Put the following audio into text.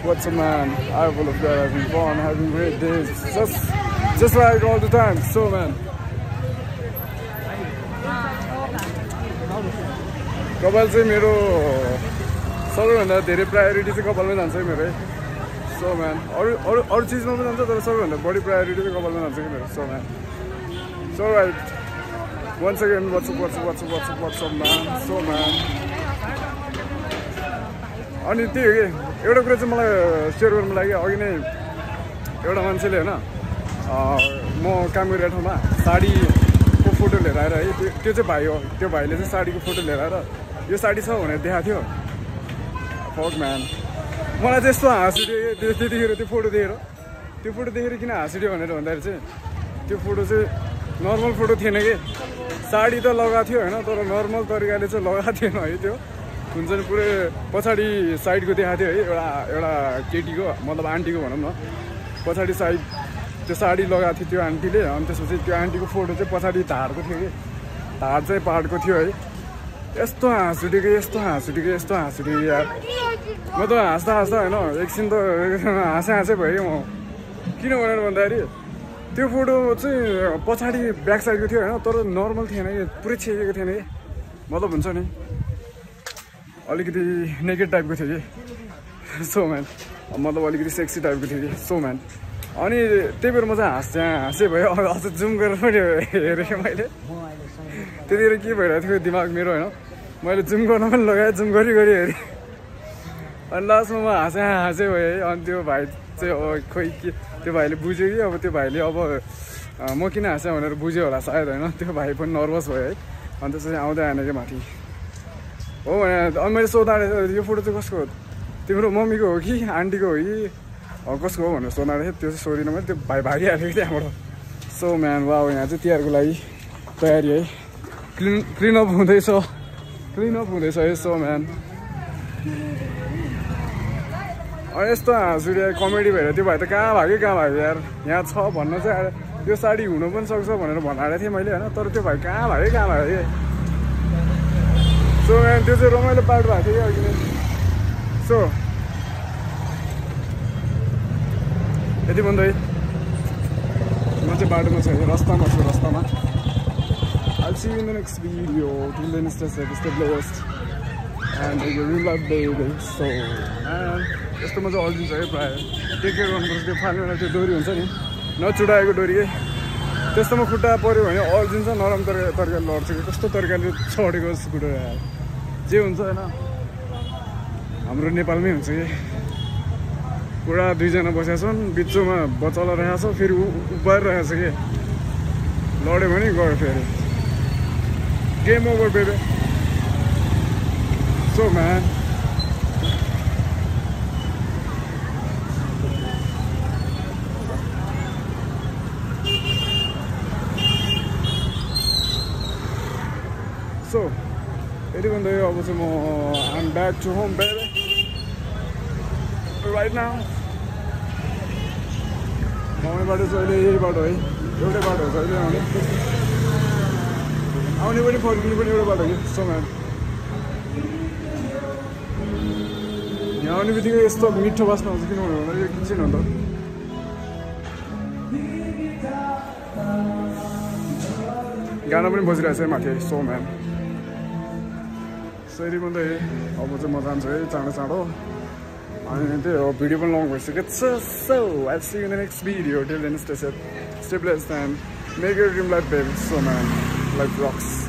What's up, man? I full of guys having fun, having great days. Just like all the time. So, man. कपाल चाहिँ मेरो सबैभन्दा धेरै priority चाहिँ कपालमै जान्छ है मेरो है सो म्यान अरू चिजमा पनि जान्छ तर सबैभन्दा बढी प्रायोरिटी चाहिँ कपालमा जान्छ कि मेरो so man so right once again what's up man so man अनि त्यही हो कि एउटा कुरा चाहिँ मलाई सेयर गर्नु लागि अघि नै एउटा मान्छेले होइन म काम गरिरहेको ठाउँमा साडीको फोटो लिएर आएर है त्यो चाहिँ भाइ हो त्यो भाइले चाहिँ साडीको फोटो लिएर आएर यो साडी छ भनेर देखाएको थियो फक म्यान मलाई चाहिँ यस्तो हाँस उठ्यो त्यतिखेर त्यो फोटो देखेर किन हाँस उठ्यो भनेर भन्दाखेरि चाहिँ त्यो फोटो चाहिँ नर्मल फोटो थिएन कि साडी त लगाएको थियो होइन तर नर्मल तरिकाले चाहिँ लगाएको थिएन है त्यो हुन्छ नि पुरै पछाडि साइडको देखाएको थियो है एउटा केटीको मतलब आन्टीको भनौँ न पछाडि साइड त्यो साडी लगाएको थियो त्यो आन्टीले अनि त्यसपछि त्यो आन्टीको फोटो चाहिँ पछाडि ढाडको थियो कि ढाड चाहिँ पाहाडको थियो है यस्तो हाँस उठेको यार म त हाँस्दा होइन एकछिन त हाँसै भयो कि म किन भनेर भन्दाखेरि त्यो फोटो चाहिँ पछाडि ब्याक साइडको थियो होइन तर नर्मल थिएन कि पुरै छेकेको थिएन कि मतलब हुन्छ नि अलिकति नेकेड टाइपको थियो कि सो म्यान मतलब अलिकति सेक्सी टाइपको थियो कि सो म्यान अनि त्यही भएर म चाहिँ हाँसै भयो अझ जुम गरेर पनि हेरेँ मैले त्यतिखेर के भइरहेको थियो दिमाग मेरो होइन मैले जुम गर्न पनि लगाएँ जुम गरी हेरेँ अनि लास्टमा म हाँसै भयो है अनि त्यो भाइ चाहिँ अब खोइ के त्यो भाइले बुझ्यो कि अब त्यो भाइले अब म किन हाँसेँ भनेर बुझ्यो होला सायद होइन त्यो भाइ पनि नर्भस भयो है अनि त्यसपछि आउँदै आएन कि माथि हो भने अनि मैले सोधा यो फोटो चाहिँ कसको हो तिम्रो मम्मीको हो कि आन्टीको हो कि कसको हो भनेर सोधा थियो त्यो चाहिँ सोधिनँ मैले त्यो भाइ भागिहाल्यो कि त्यहाँबाट सो म्यान वा यहाँ चाहिँ तिहारको लागि तयारी है क्लिनअप हुँदैछ है सो म्यान यस्तो हाँस उठ्यो कमेडी भएर त्यो भाइ त कहाँ भाग्यो यार यहाँ छ भन्न चाहिँ यो साडी हुनु पनि सक्छ भनेर भनाएको थिएँ मैले होइन तर त्यो भाइ कहाँ भाग्यो सो म्यान त्यो चाहिँ रमाइलो पार्ट भएको थियो कि अघि नै सो यति भन्दै म चाहिँ बाटोमा छु रस्तामा I'll see you in the next video. Till then, stay blessed and have a real life baby. So, यस्तो म चाहिँ अल्झिन्छ है प्रायः टेक केयर गर्नुपर्छ त्यो फाल्ने त्यो डोरी हुन्छ नि नचुडाएको डोरी है त्यस्तोमा खुट्टा पऱ्यो भने अल्झिन्छ नरम तरिकाले लड्छ कि कस्तो तरिकाले चढेको स्कुटर जे हुन्छ होइन हाम्रो नेपालमै हुन्छ कि पुरा दुईजना बसेका छन् बिचमा बच्चाला रहेको छ फेरि उभिएर रहेको छ कि लड्यो भने गयो फेरि game over baby so man so यति भन्दै अब चाहिँ म I'm back to home baby right now mummy बाटो चाहिँ अहिले यही बाटो है एउटै बाटो हो अहिले आउने पनि फर्किने पनि एउटै बाटो कि सो म्यान यहाँ आउने बित्तिकै यस्तो मिठो बास्न हुन्छ किनभने यो किन्छन् अन्त गाना पनि बजिरहेको छ है माथि सो म्यान सरी भन्दै अब चाहिँ म जान्छु है चाँडो अनि त्यही हो भिडियो पनि लङ भइसक्यो so I'll see you in the next video. Till then, stay safe, stay blessed and make your dream life baby. So man, life rocks.